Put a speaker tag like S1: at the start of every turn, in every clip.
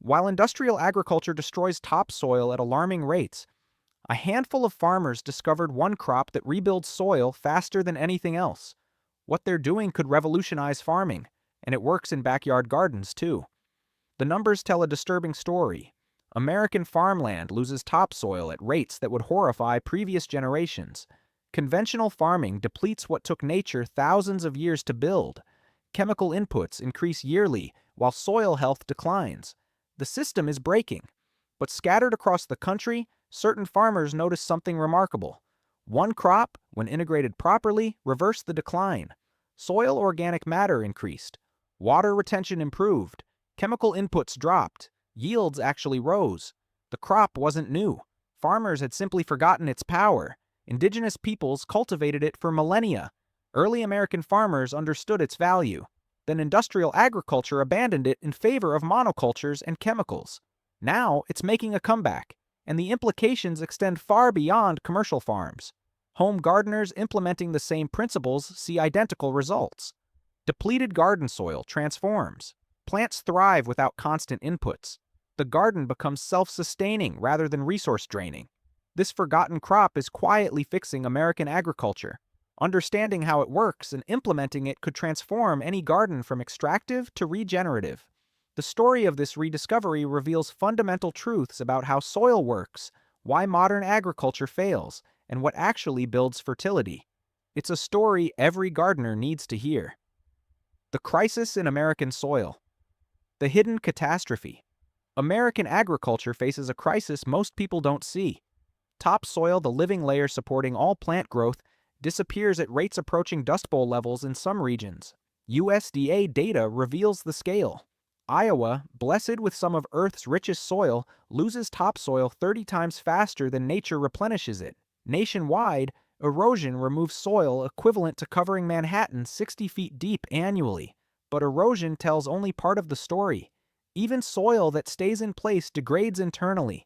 S1: While industrial agriculture destroys topsoil at alarming rates, a handful of farmers discovered one crop that rebuilds soil faster than anything else. What they're doing could revolutionize farming, and it works in backyard gardens too. The numbers tell a disturbing story. American farmland loses topsoil at rates that would horrify previous generations. Conventional farming depletes what took nature thousands of years to build. Chemical inputs increase yearly while soil health declines. The system is breaking. But scattered across the country, certain farmers notice something remarkable. One crop, when integrated properly, reversed the decline. Soil organic matter increased. Water retention improved. Chemical inputs dropped. Yields actually rose. The crop wasn't new. Farmers had simply forgotten its power. Indigenous peoples cultivated it for millennia. Early American farmers understood its value. Then industrial agriculture abandoned it in favor of monocultures and chemicals. Now it's making a comeback, and the implications extend far beyond commercial farms. Home gardeners implementing the same principles see identical results. Depleted garden soil transforms. Plants thrive without constant inputs. The garden becomes self-sustaining rather than resource-draining. This forgotten crop is quietly fixing American agriculture. Understanding how it works and implementing it could transform any garden from extractive to regenerative. The story of this rediscovery reveals fundamental truths about how soil works, why modern agriculture fails, and what actually builds fertility. It's a story every gardener needs to hear. The crisis in American soil. The hidden catastrophe. American agriculture faces a crisis most people don't see. Topsoil, the living layer supporting all plant growth, disappears at rates approaching Dust Bowl levels in some regions. USDA data reveals the scale. Iowa, blessed with some of Earth's richest soil, loses topsoil 30 times faster than nature replenishes it. Nationwide, erosion removes soil equivalent to covering Manhattan 60 feet deep annually. But erosion tells only part of the story. Even soil that stays in place degrades internally.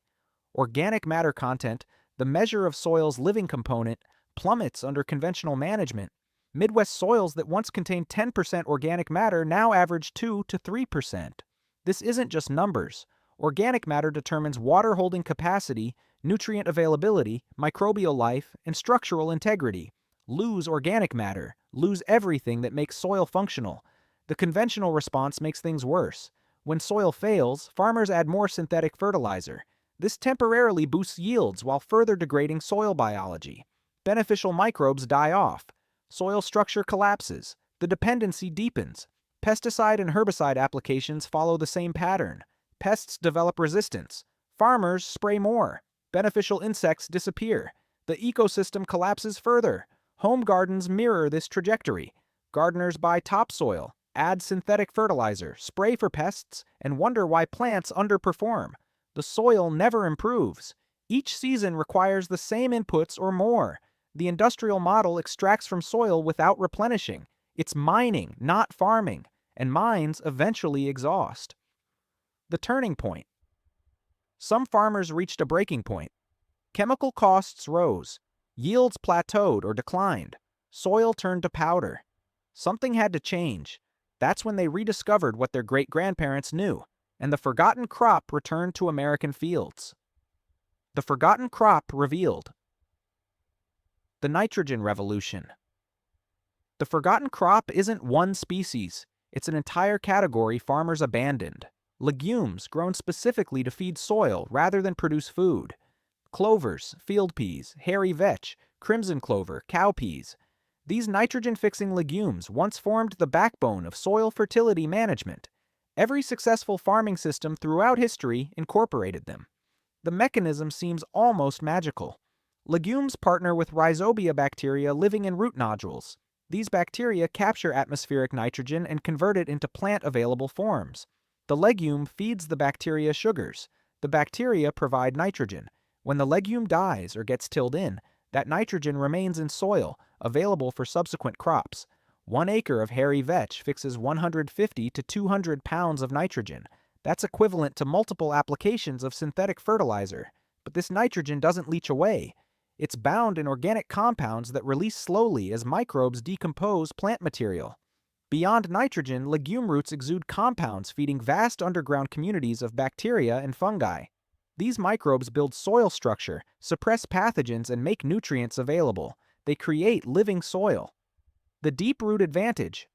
S1: Organic matter content, the measure of soil's living component, plummets under conventional management. Midwest soils that once contained 10% organic matter now average 2 to 3%. This isn't just numbers. Organic matter determines water holding capacity, nutrient availability, microbial life, and structural integrity. Lose organic matter, lose everything that makes soil functional. The conventional response makes things worse. When soil fails, farmers add more synthetic fertilizer. This temporarily boosts yields while further degrading soil biology. Beneficial microbes die off. Soil structure collapses. The dependency deepens. Pesticide and herbicide applications follow the same pattern. Pests develop resistance. Farmers spray more. Beneficial insects disappear. The ecosystem collapses further. Home gardens mirror this trajectory. Gardeners buy topsoil, add synthetic fertilizer, spray for pests, and wonder why plants underperform. The soil never improves. Each season requires the same inputs or more. The industrial model extracts from soil without replenishing. It's mining, not farming, and mines eventually exhaust. The turning point. Some farmers reached a breaking point. Chemical costs rose. Yields plateaued or declined. Soil turned to powder. Something had to change. That's when they rediscovered what their great-grandparents knew, and the forgotten crop returned to American fields. The forgotten crop revealed. The nitrogen revolution. The forgotten crop isn't one species. It's an entire category farmers abandoned. Legumes grown specifically to feed soil rather than produce food. Clovers, field peas, hairy vetch, crimson clover, cowpeas. These nitrogen-fixing legumes once formed the backbone of soil fertility management. Every successful farming system throughout history incorporated them. The mechanism seems almost magical. Legumes partner with rhizobia bacteria living in root nodules. These bacteria capture atmospheric nitrogen and convert it into plant-available forms. The legume feeds the bacteria sugars. The bacteria provide nitrogen. When the legume dies or gets tilled in, that nitrogen remains in soil, available for subsequent crops. 1 acre of hairy vetch fixes 150 to 200 pounds of nitrogen. That's equivalent to multiple applications of synthetic fertilizer. But this nitrogen doesn't leach away. It's bound in organic compounds that release slowly as microbes decompose plant material. Beyond nitrogen, legume roots exude compounds feeding vast underground communities of bacteria and fungi. These microbes build soil structure, suppress pathogens, and make nutrients available. They create living soil. The deep-root advantage.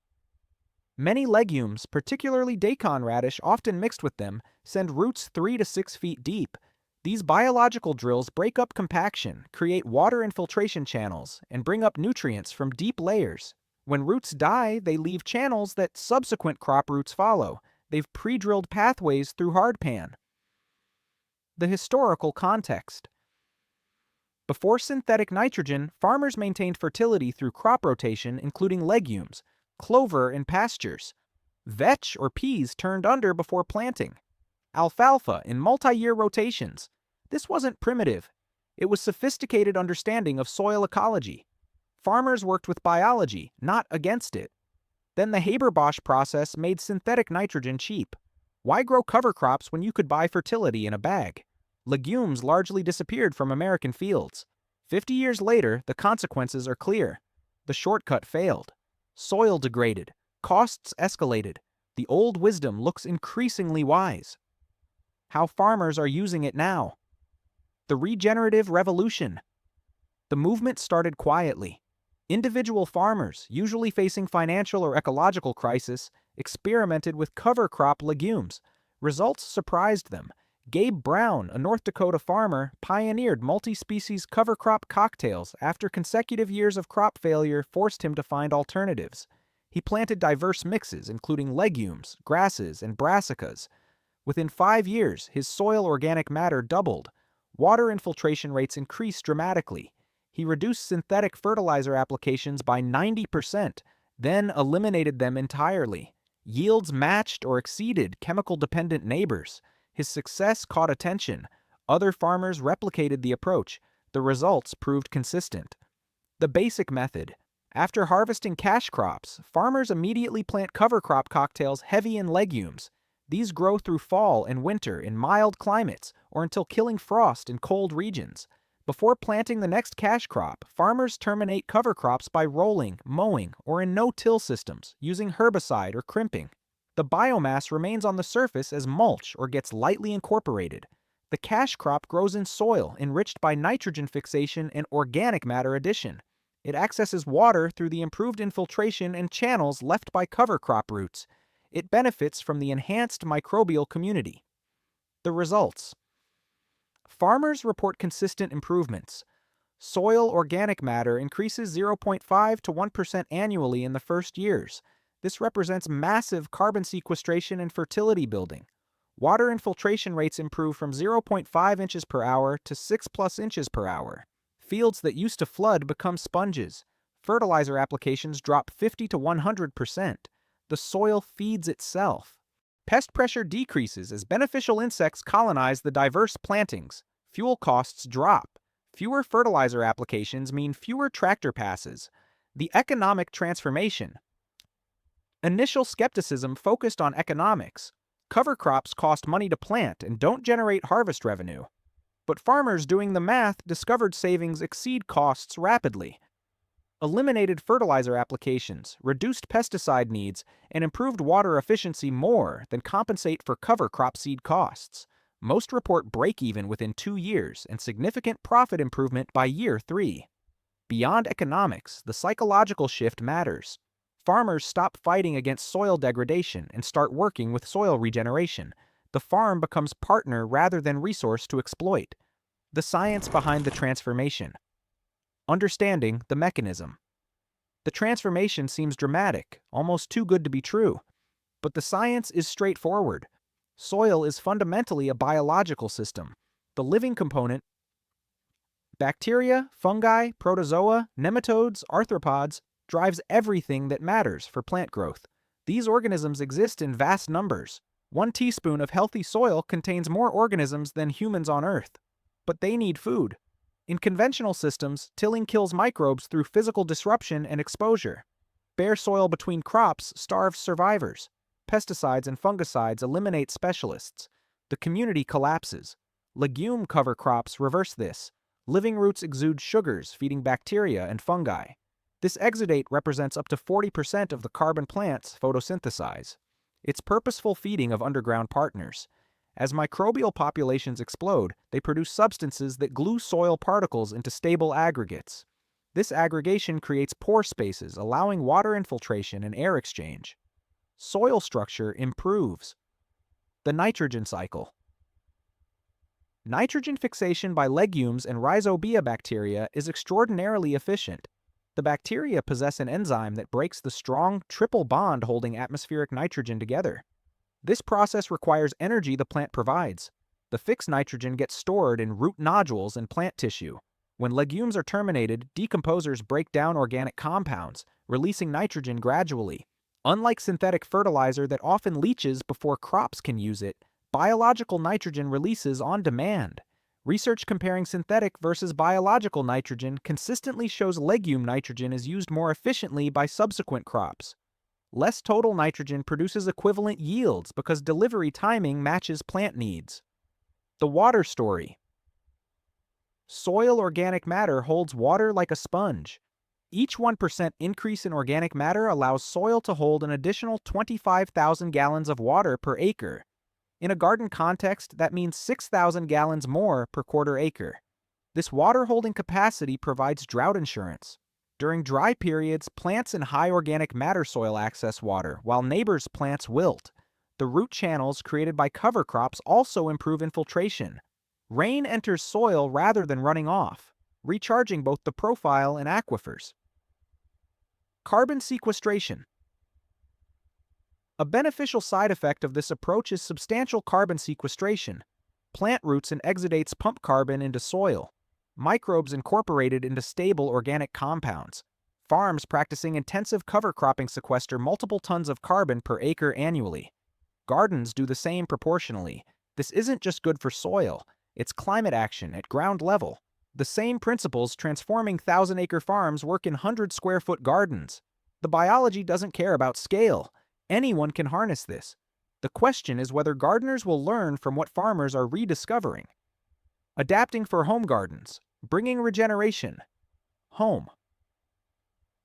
S1: Many legumes, particularly daikon radish often mixed with them, send roots 3 to 6 feet deep. These biological drills break up compaction, create water infiltration channels, and bring up nutrients from deep layers. When roots die, they leave channels that subsequent crop roots follow. They've pre-drilled pathways through hardpan. The historical context. Before synthetic nitrogen, farmers maintained fertility through crop rotation, including legumes, clover, and pastures. Vetch or peas turned under before planting. Alfalfa in multi-year rotations. This wasn't primitive. It was sophisticated understanding of soil ecology. Farmers worked with biology, not against it. Then the Haber-Bosch process made synthetic nitrogen cheap. Why grow cover crops when you could buy fertility in a bag? Legumes largely disappeared from American fields. 50 years later, the consequences are clear. The shortcut failed. Soil degraded. Costs escalated. The old wisdom looks increasingly wise. How farmers are using it now. The regenerative revolution. The movement started quietly. Individual farmers, usually facing financial or ecological crisis, experimented with cover crop legumes. Results surprised them. Gabe Brown, a North Dakota farmer, pioneered multi-species cover crop cocktails after consecutive years of crop failure forced him to find alternatives. He planted diverse mixes, including legumes, grasses, and brassicas. Within 5 years, his soil organic matter doubled. Water infiltration rates increased dramatically. He reduced synthetic fertilizer applications by 90%, then eliminated them entirely. Yields matched or exceeded chemical-dependent neighbors. His success caught attention. Other farmers replicated the approach. The results proved consistent. The basic method. After harvesting cash crops, farmers immediately plant cover crop cocktails heavy in legumes. These grow through fall and winter in mild climates or until killing frost in cold regions. Before planting the next cash crop, farmers terminate cover crops by rolling, mowing, or in no-till systems, using herbicide or crimping. The biomass remains on the surface as mulch or gets lightly incorporated. The cash crop grows in soil enriched by nitrogen fixation and organic matter addition. It accesses water through the improved infiltration and channels left by cover crop roots. It benefits from the enhanced microbial community. The results. Farmers report consistent improvements. Soil organic matter increases 0.5 to 1% annually in the first years. This represents massive carbon sequestration and fertility building. Water infiltration rates improve from 0.5 inches per hour to 6+ inches per hour. Fields that used to flood become sponges. Fertilizer applications drop 50 to 100%. The soil feeds itself. Pest pressure decreases as beneficial insects colonize the diverse plantings. Fuel costs drop. Fewer fertilizer applications mean fewer tractor passes. The economic transformation. Initial skepticism focused on economics. Cover crops cost money to plant and don't generate harvest revenue. But farmers doing the math discovered savings exceed costs rapidly. Eliminated fertilizer applications, reduced pesticide needs, and improved water efficiency more than compensate for cover crop seed costs. Most report break-even within 2 years and significant profit improvement by year 3. Beyond economics, the psychological shift matters. Farmers stop fighting against soil degradation and start working with soil regeneration. The farm becomes partner rather than resource to exploit. The science behind the transformation. Understanding the mechanism. The transformation seems dramatic, almost too good to be true. But the science is straightforward. Soil is fundamentally a biological system. The living component, bacteria, fungi, protozoa, nematodes, arthropods, drives everything that matters for plant growth. These organisms exist in vast numbers. 1 teaspoon of healthy soil contains more organisms than humans on Earth. But they need food. In conventional systems, tilling kills microbes through physical disruption and exposure. Bare soil between crops starves survivors. Pesticides and fungicides eliminate specialists. The community collapses. Legume cover crops reverse this. Living roots exude sugars feeding bacteria and fungi. This exudate represents up to 40% of the carbon plants photosynthesize. It's purposeful feeding of underground partners. As microbial populations explode, they produce substances that glue soil particles into stable aggregates. This aggregation creates pore spaces, allowing water infiltration and air exchange. Soil structure improves. The nitrogen cycle. Nitrogen fixation by legumes and rhizobia bacteria is extraordinarily efficient. The bacteria possess an enzyme that breaks the strong triple bond holding atmospheric nitrogen together. This process requires energy the plant provides. The fixed nitrogen gets stored in root nodules and plant tissue. When legumes are terminated, decomposers break down organic compounds, releasing nitrogen gradually. Unlike synthetic fertilizer that often leaches before crops can use it, biological nitrogen releases on demand. Research comparing synthetic versus biological nitrogen consistently shows legume nitrogen is used more efficiently by subsequent crops. Less total nitrogen produces equivalent yields because delivery timing matches plant needs. The water story. Soil organic matter holds water like a sponge. Each 1% increase in organic matter allows soil to hold an additional 25,000 gallons of water per acre. In a garden context, that means 6,000 gallons more per quarter acre. This water-holding capacity provides drought insurance. During dry periods, plants in high organic matter soil access water, while neighbors' plants wilt. The root channels created by cover crops also improve infiltration. Rain enters soil rather than running off, recharging both the profile and aquifers. Carbon sequestration. A beneficial side effect of this approach is substantial carbon sequestration. Plant roots and exudates pump carbon into soil. Microbes incorporated into stable organic compounds. Farms practicing intensive cover cropping sequester multiple tons of carbon per acre annually. Gardens do the same proportionally. This isn't just good for soil, it's climate action at ground level. The same principles transforming 1,000-acre farms work in 100-square-foot gardens. The biology doesn't care about scale. Anyone can harness this. The question is whether gardeners will learn from what farmers are rediscovering. Adapting for home gardens, bringing regeneration. Home.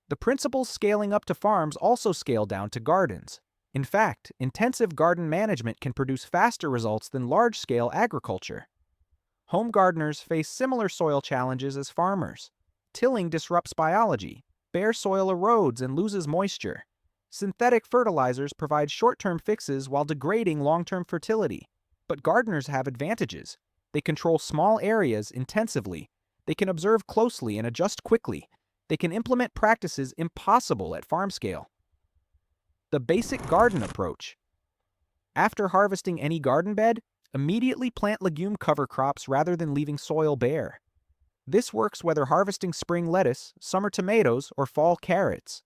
S1: The principles scaling up to farms also scale down to gardens. In fact, intensive garden management can produce faster results than large-scale agriculture. Home gardeners face similar soil challenges as farmers. Tilling disrupts biology. Bare soil erodes and loses moisture. Synthetic fertilizers provide short-term fixes while degrading long-term fertility. But gardeners have advantages. They control small areas intensively. They can observe closely and adjust quickly. They can implement practices impossible at farm scale. The basic garden approach. After harvesting any garden bed, immediately plant legume cover crops rather than leaving soil bare. This works whether harvesting spring lettuce, summer tomatoes, or fall carrots.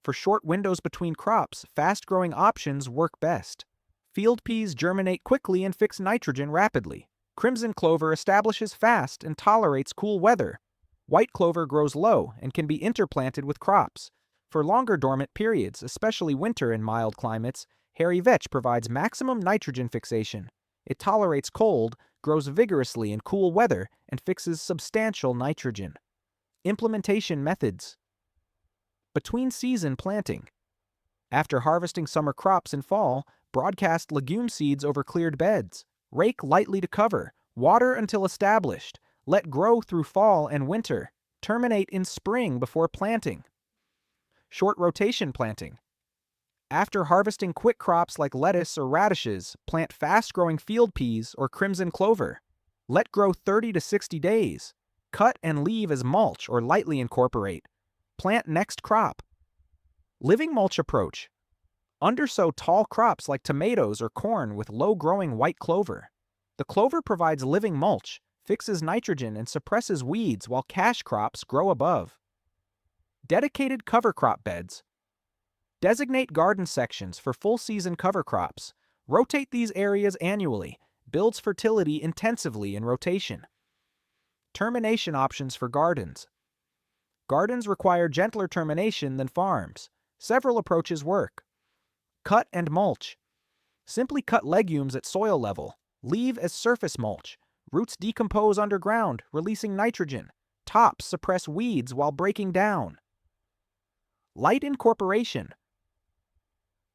S1: For short windows between crops, fast-growing options work best. Field peas germinate quickly and fix nitrogen rapidly. Crimson clover establishes fast and tolerates cool weather. White clover grows low and can be interplanted with crops. For longer dormant periods, especially winter in mild climates, hairy vetch provides maximum nitrogen fixation. It tolerates cold, grows vigorously in cool weather, and fixes substantial nitrogen. Implementation methods. Between season planting. After harvesting summer crops in fall, broadcast legume seeds over cleared beds. Rake lightly to cover. Water until established. Let grow through fall and winter. Terminate in spring before planting. Short rotation planting. After harvesting quick crops like lettuce or radishes, plant fast-growing field peas or crimson clover. Let grow 30 to 60 days. Cut and leave as mulch or lightly incorporate. Plant next crop. Living mulch approach. Undersow tall crops like tomatoes or corn with low-growing white clover. The clover provides living mulch, fixes nitrogen, and suppresses weeds while cash crops grow above. Dedicated cover crop beds. Designate garden sections for full-season cover crops. Rotate these areas annually. Builds fertility intensively in rotation. Termination options for gardens. Gardens require gentler termination than farms. Several approaches work. Cut and mulch. Simply cut legumes at soil level. Leave as surface mulch. Roots decompose underground, releasing nitrogen. Tops suppress weeds while breaking down. Light incorporation.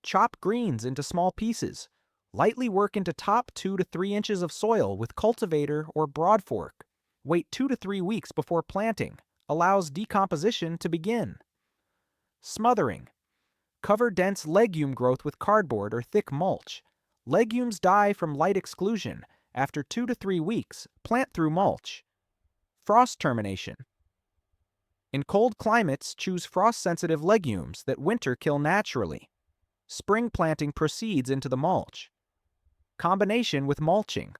S1: Chop greens into small pieces. Lightly work into top 2 to 3 inches of soil with cultivator or broad fork. Wait 2 to 3 weeks before planting. Allows decomposition to begin. Smothering. Cover dense legume growth with cardboard or thick mulch. Legumes die from light exclusion. After 2 to 3 weeks, plant through mulch. Frost termination. In cold climates, choose frost-sensitive legumes that winter kill naturally. Spring planting proceeds into the mulch. Combination with mulching.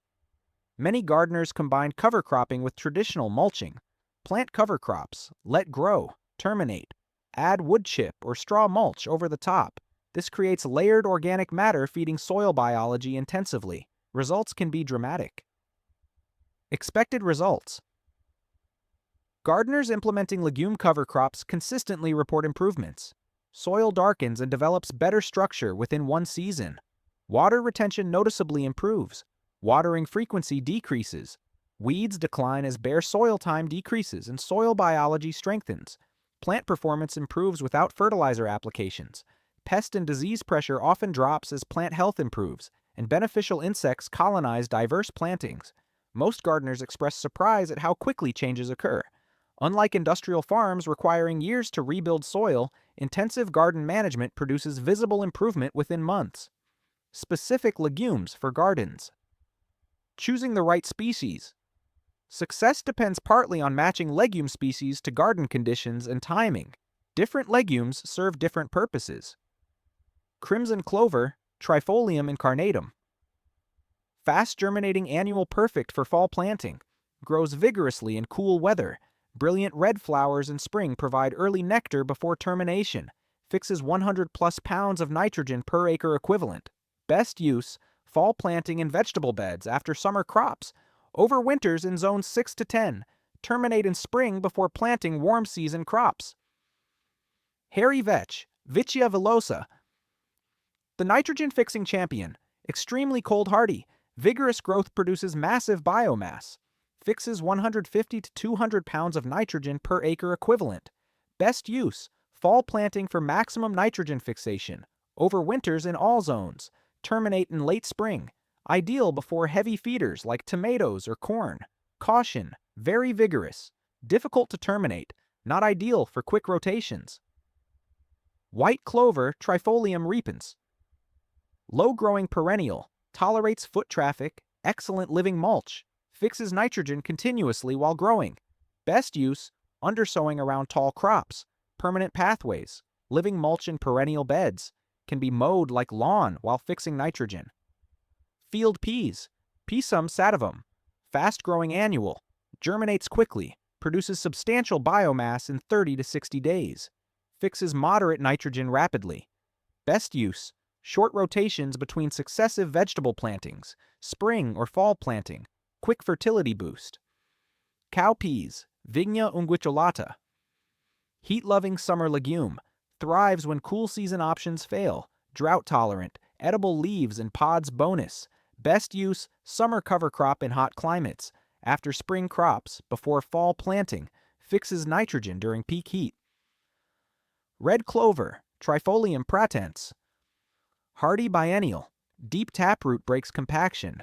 S1: Many gardeners combine cover cropping with traditional mulching. Plant cover crops, let grow, terminate. Add wood chip or straw mulch over the top. This creates layered organic matter feeding soil biology intensively. Results can be dramatic. Expected results. Gardeners implementing legume cover crops consistently report improvements. Soil darkens and develops better structure within 1 season. Water retention noticeably improves. Watering frequency decreases. Weeds decline as bare soil time decreases and soil biology strengthens. Plant performance improves without fertilizer applications. Pest and disease pressure often drops as plant health improves, and beneficial insects colonize diverse plantings. Most gardeners express surprise at how quickly changes occur. Unlike industrial farms requiring years to rebuild soil, intensive garden management produces visible improvement within months. Specific legumes for gardens. Choosing the right species. Success depends partly on matching legume species to garden conditions and timing. Different legumes serve different purposes. Crimson clover, Trifolium incarnatum. Fast germinating annual perfect for fall planting. Grows vigorously in cool weather. Brilliant red flowers in spring provide early nectar before termination. Fixes 100 plus pounds of nitrogen per acre equivalent. Best use, fall planting in vegetable beds after summer crops. Overwinters in zones 6 to 10. Terminate in spring before planting warm season crops. Hairy vetch, Vicia villosa. The nitrogen-fixing champion. Extremely cold hardy. Vigorous growth produces massive biomass. Fixes 150 to 200 pounds of nitrogen per acre equivalent. Best use, fall planting for maximum nitrogen fixation. Overwinters in all zones. Terminate in late spring. Ideal before heavy feeders like tomatoes or corn. Caution, very vigorous. Difficult to terminate. Not ideal for quick rotations. White clover, Trifolium repens. Low-growing perennial. Tolerates foot traffic. Excellent living mulch. Fixes nitrogen continuously while growing. Best use, undersowing around tall crops. Permanent pathways. Living mulch in perennial beds. Can be mowed like lawn while fixing nitrogen. Field peas, Pisum sativum. Fast-growing annual. Germinates quickly. Produces substantial biomass in 30 to 60 days. Fixes moderate nitrogen rapidly. Best use, short rotations between successive vegetable plantings, spring or fall planting. Quick fertility boost. Cowpeas, Vigna unguiculata. Heat-loving summer legume. Thrives when cool season options fail. Drought-tolerant. Edible leaves and pods bonus. Best use, summer cover crop in hot climates. After spring crops, before fall planting. Fixes nitrogen during peak heat. Red clover, Trifolium pratense. Hardy biennial. Deep taproot breaks compaction.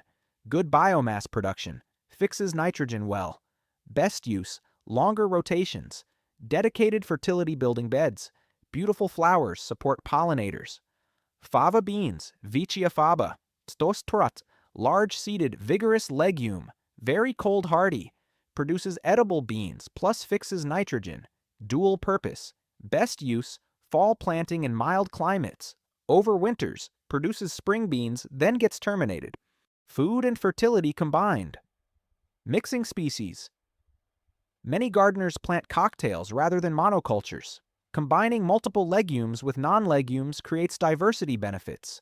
S1: Good biomass production. Fixes nitrogen well. Best use, longer rotations. Dedicated fertility building beds. Beautiful flowers support pollinators. Fava beans, Vicia faba. Stos trot, large-seeded, vigorous legume. Very cold hardy. Produces edible beans plus fixes nitrogen. Dual purpose. Best use, fall planting in mild climates. Overwinters, produces spring beans, then gets terminated. Food and fertility combined. Mixing species. Many gardeners plant cocktails rather than monocultures. Combining multiple legumes with non-legumes creates diversity benefits.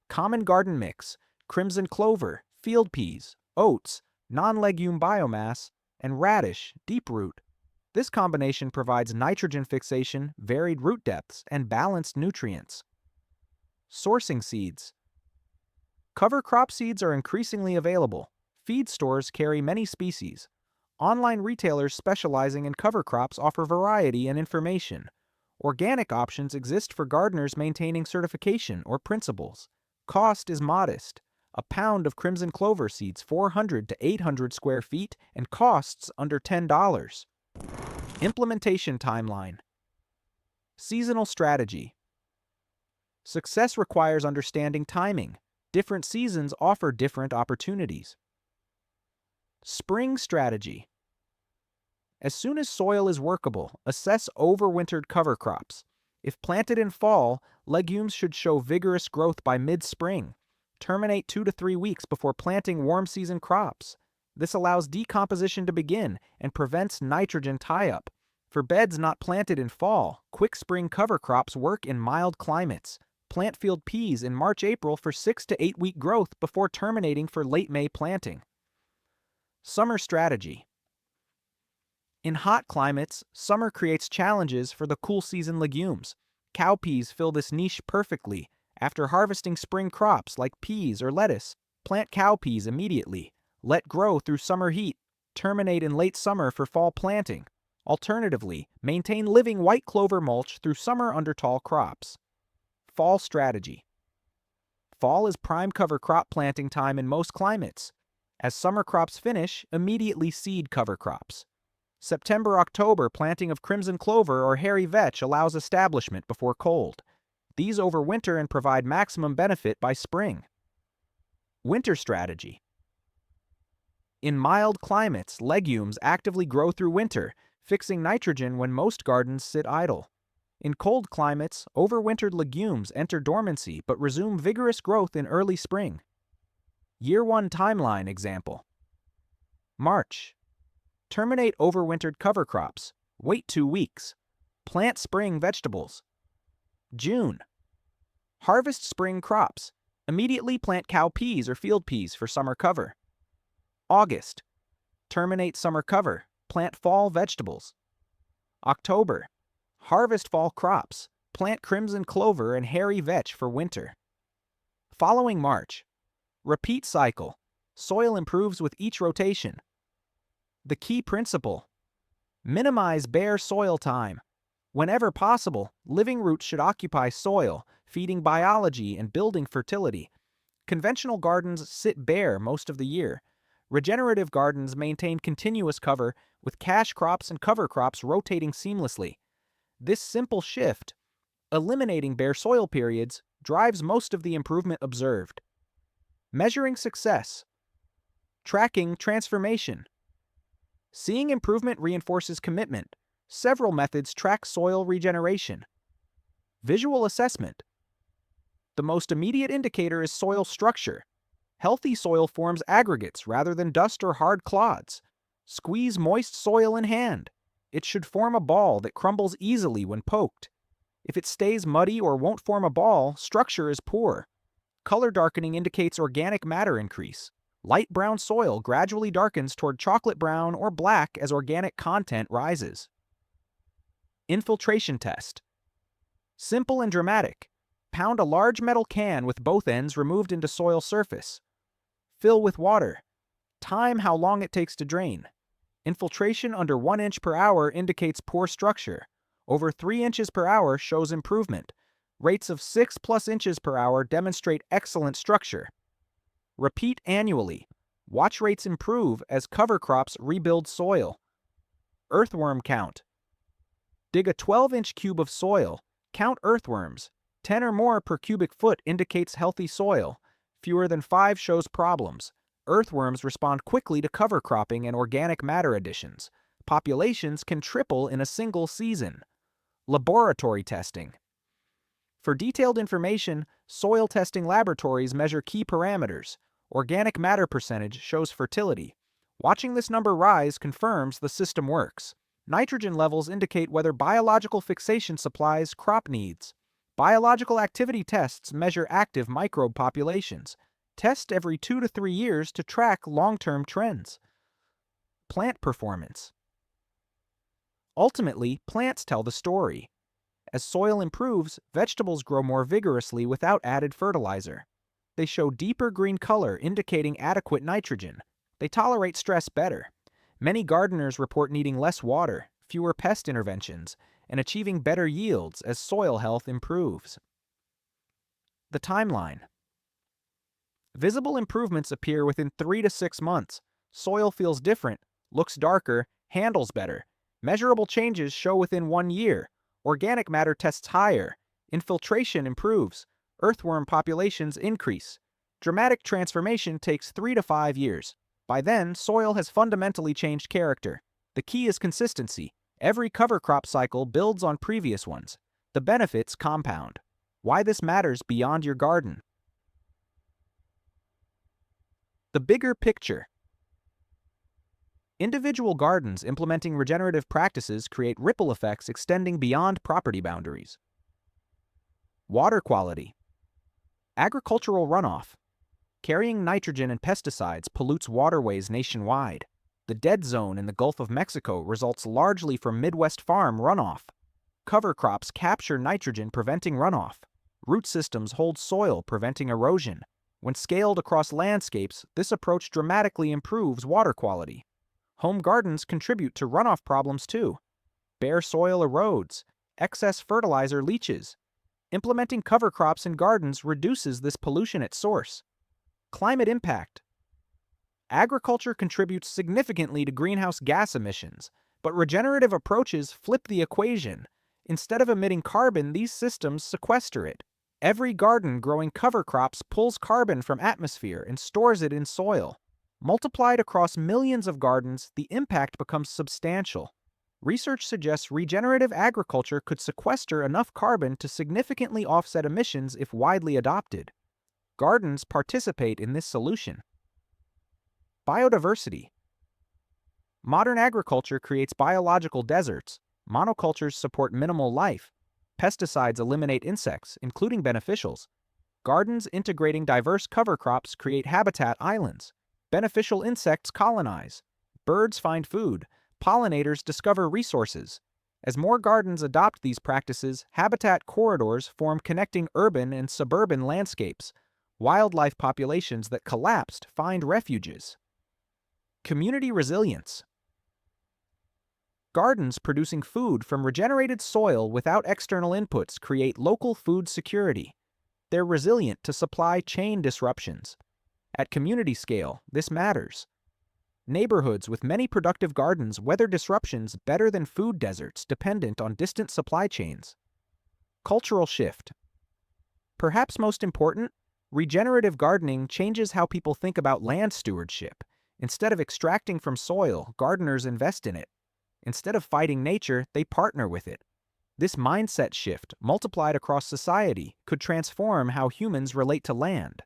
S1: Common garden mix, crimson clover, field peas, oats, non-legume biomass, and radish, deep root. This combination provides nitrogen fixation, varied root depths, and balanced nutrients. Sourcing seeds. Cover crop seeds are increasingly available. Feed stores carry many species. Online retailers specializing in cover crops offer variety and information. Organic options exist for gardeners maintaining certification or principles. Cost is modest. A pound of crimson clover seeds 400 to 800 square feet and costs under $10. Implementation timeline. Seasonal strategy. Success requires understanding timing. Different seasons offer different opportunities. Spring strategy. As soon as soil is workable, assess overwintered cover crops. If planted in fall, legumes should show vigorous growth by mid-spring. Terminate 2 to 3 weeks before planting warm season crops. This allows decomposition to begin and prevents nitrogen tie-up. For beds not planted in fall, quick spring cover crops work in mild climates. Plant field peas in March-April for 6 to 8 week growth before terminating for late May planting. Summer strategy. In hot climates, summer creates challenges for the cool season legumes. Cowpeas fill this niche perfectly. After harvesting spring crops like peas or lettuce, plant cowpeas immediately. Let grow through summer heat. Terminate in late summer for fall planting. Alternatively, maintain living white clover mulch through summer under tall crops. Fall strategy. Fall is prime cover crop planting time in most climates. As summer crops finish, immediately seed cover crops. September-October planting of crimson clover or hairy vetch allows establishment before cold. These overwinter and provide maximum benefit by spring. Winter strategy. In mild climates, legumes actively grow through winter, fixing nitrogen when most gardens sit idle. In cold climates, overwintered legumes enter dormancy but resume vigorous growth in early spring. Year 1 timeline example. March. Terminate overwintered cover crops. Wait 2 weeks. Plant spring vegetables. June. Harvest spring crops. Immediately plant cowpeas or field peas for summer cover. August. Terminate summer cover. Plant fall vegetables. October. Harvest fall crops. Plant crimson clover and hairy vetch for winter. Following March. Repeat cycle. Soil improves with each rotation. The key principle. Minimize bare soil time. Whenever possible, living roots should occupy soil, feeding biology and building fertility. Conventional gardens sit bare most of the year. Regenerative gardens maintain continuous cover, with cash crops and cover crops rotating seamlessly. This simple shift, eliminating bare soil periods, drives most of the improvement observed. Measuring success. Tracking transformation. Seeing improvement reinforces commitment. Several methods track soil regeneration. Visual assessment. The most immediate indicator is soil structure. Healthy soil forms aggregates rather than dust or hard clods. Squeeze moist soil in hand. It should form a ball that crumbles easily when poked. If it stays muddy or won't form a ball, structure is poor. Color darkening indicates organic matter increase. Light brown soil gradually darkens toward chocolate brown or black as organic content rises. Infiltration test. Simple and dramatic. Pound a large metal can with both ends removed into soil surface. Fill with water. Time how long it takes to drain. Infiltration under 1 inch per hour indicates poor structure. Over 3 inches per hour shows improvement. Rates of 6+ inches per hour demonstrate excellent structure. Repeat annually. Watch rates improve as cover crops rebuild soil. Earthworm count. Dig a 12-inch cube of soil. Count earthworms. 10 or more per cubic foot indicates healthy soil. Fewer than 5 shows problems. Earthworms respond quickly to cover cropping and organic matter additions. Populations can triple in a single season. Laboratory testing. For detailed information, soil testing laboratories measure key parameters. Organic matter percentage shows fertility. Watching this number rise confirms the system works. Nitrogen levels indicate whether biological fixation supplies crop needs. Biological activity tests measure active microbe populations. Test every 2 to 3 years to track long-term trends. Plant performance. Ultimately, plants tell the story. As soil improves, vegetables grow more vigorously without added fertilizer. They show deeper green color indicating adequate nitrogen. They tolerate stress better. Many gardeners report needing less water, fewer pest interventions, and achieving better yields as soil health improves. The timeline. Visible improvements appear within 3 to 6 months. Soil feels different, looks darker, handles better. Measurable changes show within 1 year. Organic matter tests higher. Infiltration improves. Earthworm populations increase. Dramatic transformation takes 3 to 5 years. By then, soil has fundamentally changed character. The key is consistency. Every cover crop cycle builds on previous ones. The benefits compound. Why this matters beyond your garden. The bigger picture. Individual gardens implementing regenerative practices create ripple effects extending beyond property boundaries. Water quality. Agricultural runoff. Carrying nitrogen and pesticides pollutes waterways nationwide. The dead zone in the Gulf of Mexico results largely from Midwest farm runoff. Cover crops capture nitrogen, preventing runoff. Root systems hold soil, preventing erosion. When scaled across landscapes, this approach dramatically improves water quality. Home gardens contribute to runoff problems too. Bare soil erodes. Excess fertilizer leaches. Implementing cover crops in gardens reduces this pollution at source. Climate impact. Agriculture contributes significantly to greenhouse gas emissions, but regenerative approaches flip the equation. Instead of emitting carbon, these systems sequester it. Every garden growing cover crops pulls carbon from atmosphere and stores it in soil. Multiplied across millions of gardens, the impact becomes substantial. Research suggests regenerative agriculture could sequester enough carbon to significantly offset emissions if widely adopted. Gardens participate in this solution. Biodiversity. Modern agriculture creates biological deserts. Monocultures support minimal life. Pesticides eliminate insects, including beneficials. Gardens integrating diverse cover crops create habitat islands. Beneficial insects colonize. Birds find food. Pollinators discover resources. As more gardens adopt these practices, habitat corridors form connecting urban and suburban landscapes. Wildlife populations that collapsed find refuges. Community resilience. Gardens producing food from regenerated soil without external inputs create local food security. They're resilient to supply chain disruptions. At community scale, this matters. Neighborhoods with many productive gardens weather disruptions better than food deserts dependent on distant supply chains. Cultural shift. Perhaps most important, regenerative gardening changes how people think about land stewardship. Instead of extracting from soil, gardeners invest in it. Instead of fighting nature, they partner with it. This mindset shift, multiplied across society, could transform how humans relate to land.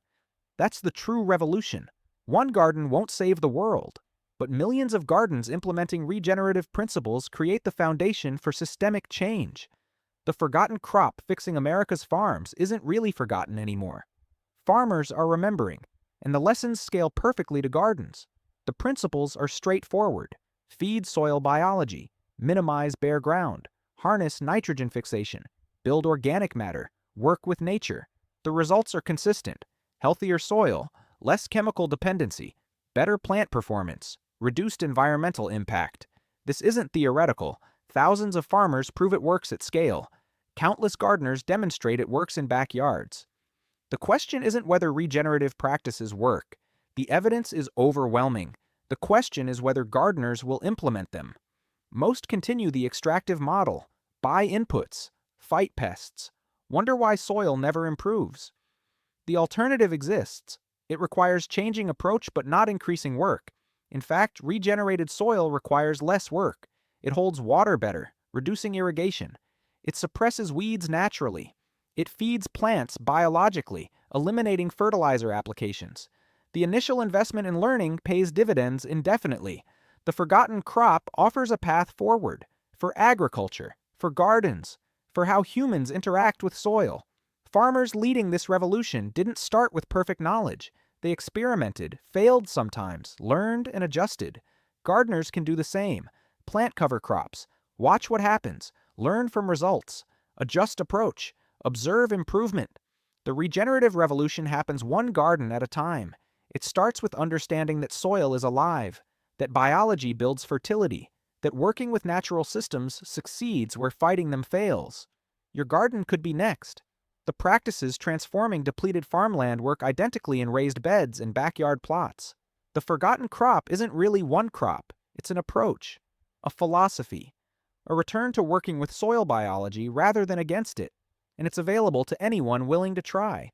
S1: That's the true revolution. One garden won't save the world, but millions of gardens implementing regenerative principles create the foundation for systemic change. The forgotten crop fixing America's farms isn't really forgotten anymore. Farmers are remembering, and the lessons scale perfectly to gardens. The principles are straightforward. Feed soil biology, minimize bare ground, harness nitrogen fixation, build organic matter, work with nature. The results are consistent. Healthier soil, less chemical dependency, better plant performance, reduced environmental impact. This isn't theoretical. Thousands of farmers prove it works at scale. Countless gardeners demonstrate it works in backyards. The question isn't whether regenerative practices work. The evidence is overwhelming. The question is whether gardeners will implement them. Most continue the extractive model, buy inputs, fight pests, wonder why soil never improves. The alternative exists. It requires changing approach but not increasing work. In fact, regenerated soil requires less work. It holds water better, reducing irrigation. It suppresses weeds naturally. It feeds plants biologically, eliminating fertilizer applications. The initial investment in learning pays dividends indefinitely. The forgotten crop offers a path forward for agriculture, for gardens, for how humans interact with soil. Farmers leading this revolution didn't start with perfect knowledge. They experimented, failed sometimes, learned and adjusted. Gardeners can do the same. Plant cover crops. Watch what happens. Learn from results. Adjust approach. Observe improvement. The regenerative revolution happens one garden at a time. It starts with understanding that soil is alive, that biology builds fertility, that working with natural systems succeeds where fighting them fails. Your garden could be next. The practices transforming depleted farmland work identically in raised beds and backyard plots. The forgotten crop isn't really one crop, it's an approach, a philosophy, a return to working with soil biology rather than against it, and it's available to anyone willing to try.